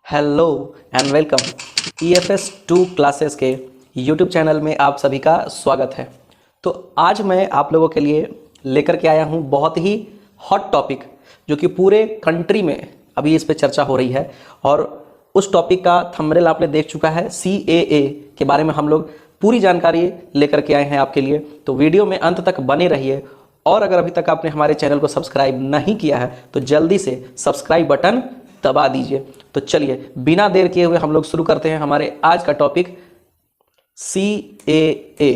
Hello and welcome EFS 2 classes के YouTube channel में आप सभी का स्वागत है। तो आज मैं आप लोगों के लिए लेकर के आया हूं बहुत ही हॉट टॉपिक जो कि पूरे कंट्री में अभी इस पे चर्चा हो रही है और उस टॉपिक का थंबनेल आपने देख चुका है। CAA के बारे में हम लोग पूरी जानकारी लेकर के आए हैं आपके लिए, तो वीडियो में अंत तक बने रहिए। और अगर अभी तक आपने हमारे चैनल को सब्सक्राइब नहीं किया है तो जल्दी से सब्सक्राइब बटन दबा दीजिए। तो चलिए बिना देर किए हुए हम लोग शुरू करते हैं हमारे आज का टॉपिक CAA।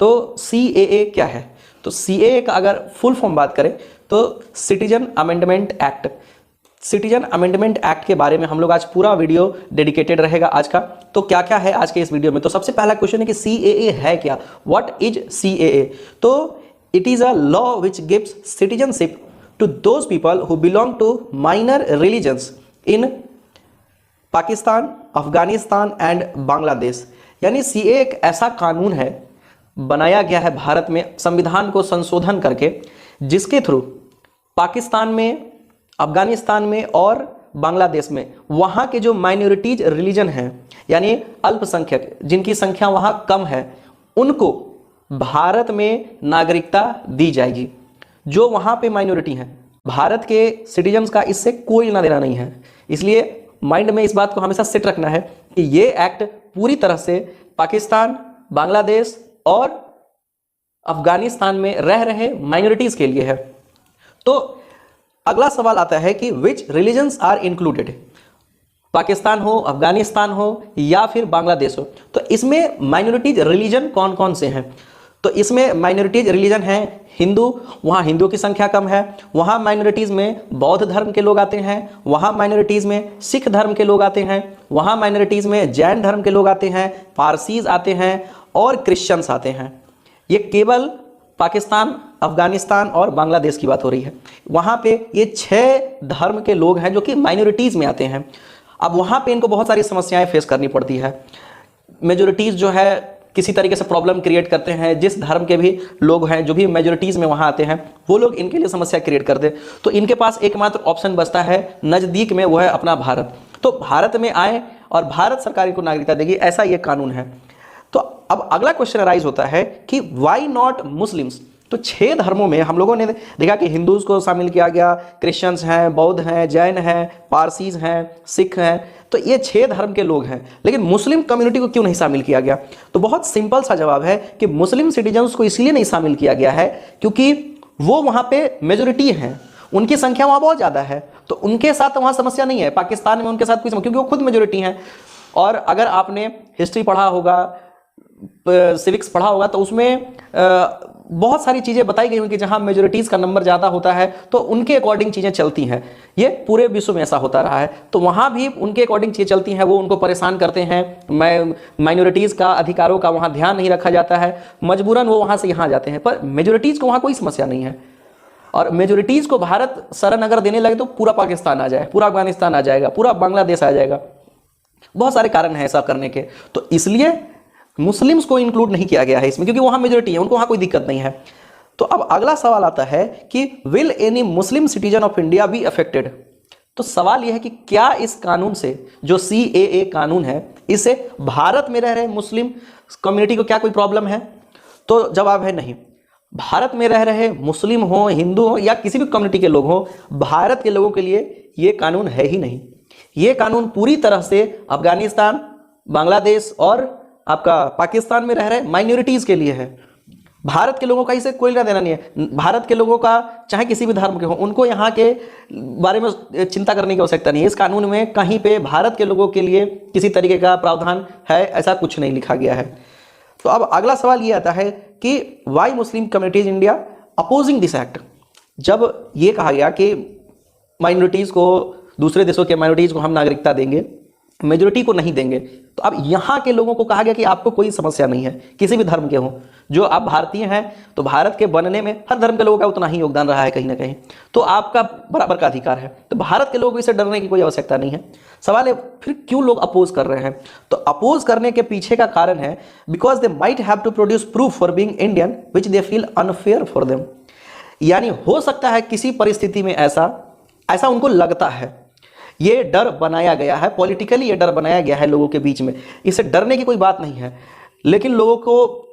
तो CAA क्या है? तो CAA का अगर फुल फॉर्म बात करें तो citizen amendment act. Citizen amendment act के बारे में हम लोग आज पूरा वीडियो डेडिकेटेड रहेगा आज का। तो क्या क्या है आज के इस वीडियो में? तो सबसे पहला क्वेश्चन है कि CAA है क्या? What is CAA? तो it is a law which gives citizenship to those people who belong to minor religions in Pakistan, Afghanistan and Bangladesh. यानी CAA एक ऐसा कानून है, बनाया गया है भारत में संविधान को संशोधन करके, जिसके थ्रू पाकिस्तान में, अफगानिस्तान में और बांग्लादेश में वहाँ के जो माइनॉरिटीज रिलीजन हैं, यानी अल्पसंख्यक जिनकी संख्या वहाँ कम है, उनको भारत में नागरिकता दी जाएगी। जो वहाँ पे माइनॉरिटी हैं, भारत के सिटीजन्स का इससे कोई लेना देना नहीं है। इसलिए माइंड में इस बात को हमेशा सेट रखना है कि ये एक्ट पूरी तरह से पाकिस्तान, बांग्लादेश और अफगानिस्तान में रह रहे माइनॉरिटीज के लिए है। तो अगला सवाल आता है कि विच रिलीजन्स आर इंक्लूडेड। पाकिस्तान हो, अफगानिस्तान हो या फिर बांग्लादेश हो, तो इसमें माइनॉरिटीज रिलीजन कौन कौन से हैं? तो इसमें माइनॉरिटीज रिलीजन है हिंदू, वहाँ हिंदुओं की संख्या कम है। वहाँ माइनॉरिटीज में बौद्ध धर्म के लोग आते हैं, वहाँ माइनॉरिटीज में सिख धर्म के लोग आते हैं, वहाँ माइनॉरिटीज में जैन धर्म के लोग आते हैं, पारसीज आते हैं और क्रिश्चियंस आते हैं। ये केवल पाकिस्तान, अफगानिस्तान और बांग्लादेश की बात हो रही है। वहाँ पे ये 6 धर्म के लोग हैं जो कि माइनॉरिटीज में आते हैं। अब वहाँ पे इनको बहुत सारी समस्याएं फेस करनी पड़ती है। मेजोरिटीज जो है किसी तरीके से प्रॉब्लम क्रिएट करते हैं। जिस धर्म के भी लोग हैं, जो भी मेजोरिटीज में वहाँ आते हैं, वो लोग इनके लिए समस्या क्रिएट करते हैं। तो इनके पास एकमात्र ऑप्शन बचता है नज़दीक में, वो है अपना भारत। तो भारत में आए और भारत सरकार इनको नागरिकता देगी, ऐसा ये कानून है। तो अब अगला क्वेश्चन अराइज होता है कि वाई नॉट मुस्लिम्स। तो 6 धर्मों में हम लोगों ने देखा कि हिंदूज को शामिल किया गया, क्रिश्चियंस हैं, बौद्ध हैं, जैन हैं, पारसीज हैं, सिख हैं। तो ये 6 धर्म के लोग हैं, लेकिन मुस्लिम कम्युनिटी को क्यों नहीं शामिल किया गया? तो बहुत सिंपल सा जवाब है कि मुस्लिम सिटीजन्स को इसलिए नहीं शामिल किया गया है क्योंकि वो वहाँ पे मेजोरिटी हैं, उनकी संख्या वहाँ बहुत ज़्यादा है। तो उनके साथ वहाँ समस्या नहीं है। पाकिस्तान में उनके साथ कोई समस्या, क्योंकि वो खुद मेजोरिटी हैं। और अगर आपने हिस्ट्री पढ़ा होगा, सिविक्स पढ़ा होगा, तो उसमें बहुत सारी चीज़ें बताई गई होंगी कि जहाँ मेजोरिटीज़ का नंबर ज़्यादा होता है तो उनके अकॉर्डिंग चीज़ें चलती हैं। ये पूरे विश्व में ऐसा होता रहा है। तो वहाँ भी उनके अकॉर्डिंग चीज़ें चलती हैं, वो उनको परेशान करते हैं। माइनॉरिटीज़ का अधिकारों का वहाँ ध्यान नहीं रखा जाता है, मजबूरन वो वहाँ से यहाँ जाते हैं। पर मेजोरिटीज़ को वहाँ कोई समस्या नहीं है। और मेजोरिटीज़ को भारत शरण अगर देने लगे तो पूरा पाकिस्तान आ जाए, पूरा अफगानिस्तान आ जाएगा, पूरा बांग्लादेश आ जाएगा। बहुत सारे कारण हैं ऐसा करने के। तो इसलिए मुस्लिम्स को इंक्लूड नहीं किया गया है इसमें, क्योंकि वहाँ मेजोरिटी है, उनको वहाँ कोई दिक्कत नहीं है। तो अब अगला सवाल आता है कि will any Muslim citizen of India be affected. तो सवाल यह है कि क्या इस कानून से, जो CAA कानून है, इससे भारत में रह रहे मुस्लिम कम्युनिटी को क्या कोई प्रॉब्लम है? तो जवाब है नहीं। भारत में रह रहे मुस्लिम हो, हिंदू हो या किसी भी कम्युनिटी के लोग हो, भारत के लोगों के लिए ये कानून है ही नहीं। ये कानून पूरी तरह से अफगानिस्तान, बांग्लादेश और आपका पाकिस्तान में रह रहे माइनॉरिटीज के लिए है। भारत के लोगों का इसे कोई लेना देना नहीं है। भारत के लोगों का चाहे किसी भी धर्म के हो, उनको यहाँ के बारे में चिंता करने की आवश्यकता नहीं है। इस कानून में कहीं पे भारत के लोगों के लिए किसी तरीके का प्रावधान है, ऐसा कुछ नहीं लिखा गया है। तो अब अगला सवाल ये आता है कि why Muslim communities India opposing this act. जब ये कहा गया कि माइनॉरिटीज को, दूसरे देशों के माइनॉरिटीज को हम नागरिकता देंगे, मेजोरिटी को नहीं देंगे, तो अब यहाँ के लोगों को कहा गया कि आपको कोई समस्या नहीं है, किसी भी धर्म के हो। जो आप भारतीय हैं तो भारत के बनने में हर धर्म के लोगों का उतना ही योगदान रहा है कहीं ना कहीं, तो आपका बराबर का अधिकार है। तो भारत के लोगों को इससे डरने की कोई आवश्यकता नहीं है। सवाल है फिर क्यों लोग अपोज कर रहे हैं? तो अपोज करने के पीछे का कारण है because they might have to produce proof for being Indian which they feel unfair for them. यानी हो सकता है किसी परिस्थिति में ऐसा उनको लगता है ये डर बनाया गया है, पॉलिटिकली ये डर बनाया गया है लोगों के बीच में। इसे डरने की कोई बात नहीं है, लेकिन लोगों को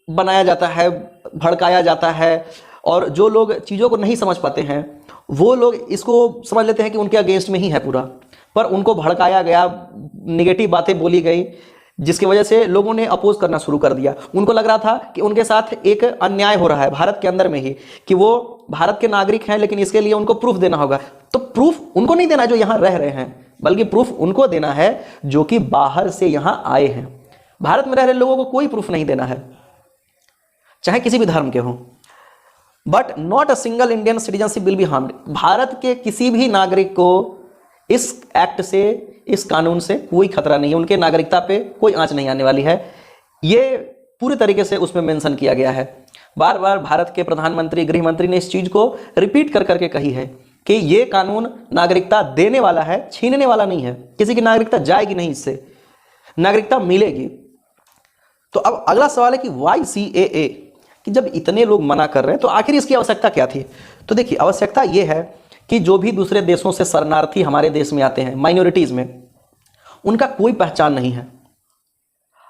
बनाया जाता है, भड़काया जाता है, और जो लोग चीज़ों को नहीं समझ पाते हैं वो लोग इसको समझ लेते हैं कि उनके अगेंस्ट में ही है पूरा, पर उनको भड़काया गया, निगेटिव बातें बोली गई, जिसकी वजह से लोगों ने अपोज करना शुरू कर दिया। उनको लग रहा था कि उनके साथ एक अन्याय हो रहा है भारत के अंदर में ही, कि वो भारत के नागरिक हैं, लेकिन इसके लिए उनको प्रूफ देना होगा। तो प्रूफ उनको नहीं देना जो यहाँ रह रहे हैं, बल्कि प्रूफ उनको देना है जो कि बाहर से यहाँ आए हैं। भारत में रह रहे लोगों को कोई प्रूफ नहीं देना है, चाहे किसी भी धर्म के हों। But not a single Indian citizenship will be harmed. Bharat के किसी भी नागरिक को इस एक्ट से, इस कानून से कोई खतरा नहीं है, उनके नागरिकता पे कोई आंच नहीं आने वाली है। ये पूरी तरीके से उसमें मेंशन किया गया है। बार बार भारत के प्रधानमंत्री, गृह मंत्री ने इस चीज को रिपीट कर करके कही है कि ये कानून नागरिकता देने वाला है, छीनने वाला नहीं है। किसी की नागरिकता जाएगी नहीं, इससे नागरिकता मिलेगी। तो अब अगला सवाल है कि वाई CAA, कि जब इतने लोग मना कर रहे हैं तो आखिर इसकी आवश्यकता क्या थी? तो देखिए, आवश्यकता ये है कि जो भी दूसरे देशों से शरणार्थी हमारे देश में आते हैं, माइनॉरिटीज़ में, उनका कोई पहचान नहीं है।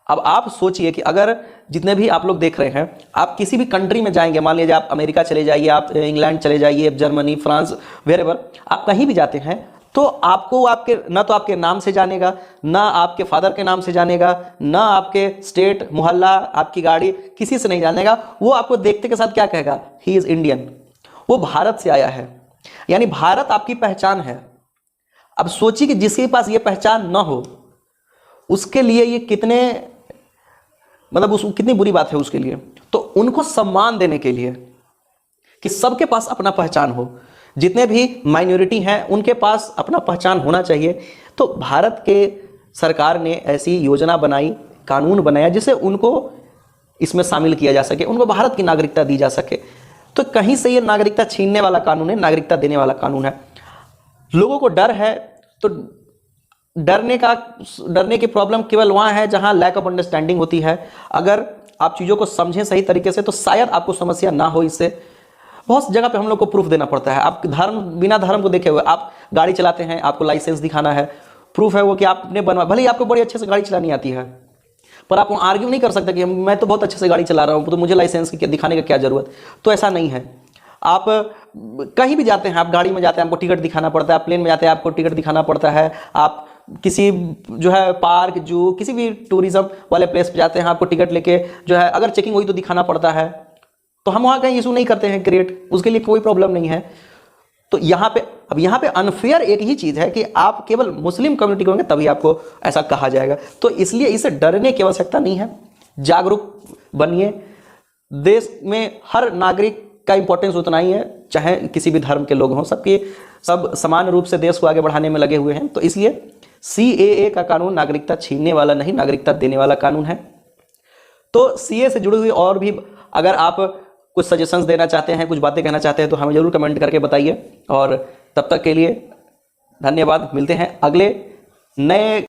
अब आप सोचिए कि अगर जितने भी आप लोग देख रहे हैं, आप किसी भी कंट्री में जाएंगे, मान लीजिए आप अमेरिका चले जाइए, आप इंग्लैंड चले जाइए, जर्मनी, फ्रांस, वेरेवर आप कहीं भी जाते हैं, तो आपको आपके ना तो आपके नाम से जानेगा, ना आपके फादर के नाम से जानेगा, ना आपके स्टेट, मोहल्ला, आपकी गाड़ी, किसी से नहीं जानेगा। वो आपको देखते के साथ क्या कहेगा? ही इज़ इंडियन, वो भारत से आया है, यानी भारत आपकी पहचान है। अब सोचिए कि जिसके पास ये पहचान ना हो, उसके लिए ये कितने, मतलब उस कितनी बुरी बात है उसके लिए। तो उनको सम्मान देने के लिए कि सबके पास अपना पहचान हो, जितने भी माइनॉरिटी हैं उनके पास अपना पहचान होना चाहिए, तो भारत के सरकार ने ऐसी योजना बनाई, कानून बनाया, जिससे उनको इसमें शामिल किया जा सके, उनको भारत की नागरिकता दी जा सके। तो कहीं से ये नागरिकता छीनने वाला कानून है, नागरिकता देने वाला कानून है। लोगों को डर है, तो डरने की प्रॉब्लम केवल वहाँ है जहाँ लैक ऑफ अंडरस्टैंडिंग होती है। अगर आप चीज़ों को समझें सही तरीके से तो शायद आपको समस्या ना हो। इससे बहुत जगह पे हम लोग को प्रूफ देना पड़ता है। आप धर्म, बिना धर्म को देखे हुए आप गाड़ी चलाते हैं, आपको लाइसेंस दिखाना है, प्रूफ है वो कि आपने बनवा, भले ही आपको बड़ी अच्छे से गाड़ी चलानी आती है, पर आप आर्ग्यू नहीं कर सकते कि मैं तो बहुत अच्छे से गाड़ी चला रहा हूँ, तो मुझे लाइसेंस की दिखाने का क्या जरूरत। तो ऐसा नहीं है। आप कहीं भी जाते हैं, आप गाड़ी में जाते हैं, आपको टिकट दिखाना पड़ता है, प्लेन में जाते हैं, आपको टिकट दिखाना पड़ता है, आप किसी जो है पार्क, जू, किसी भी टूरिज्म वाले प्लेस पे जाते हैं, आपको टिकट लेके जो है अगर चेकिंग हुई तो दिखाना पड़ता है। तो हम वहाँ कहीं इशू नहीं करते हैं क्रिएट, उसके लिए कोई प्रॉब्लम नहीं है। तो यहाँ पे, अब यहाँ पे अनफेयर एक ही चीज़ है कि आप केवल मुस्लिम कम्युनिटी के होंगे तभी आपको ऐसा कहा जाएगा। तो इसलिए इसे डरने की आवश्यकता नहीं है। जागरूक बनिए। देश में हर नागरिक का इंपॉर्टेंस उतना ही है, चाहे किसी भी धर्म के लोग हों, सब समान रूप से देश को आगे बढ़ाने में लगे हुए हैं। तो इसलिए CAA का कानून नागरिकता छीनने वाला नहीं, नागरिकता देने वाला कानून है। तो CA से जुड़ी हुई और भी अगर आप कुछ सजेशंस देना चाहते हैं, कुछ बातें कहना चाहते हैं, तो हमें जरूर कमेंट करके बताइए। और तब तक के लिए धन्यवाद। मिलते हैं अगले नए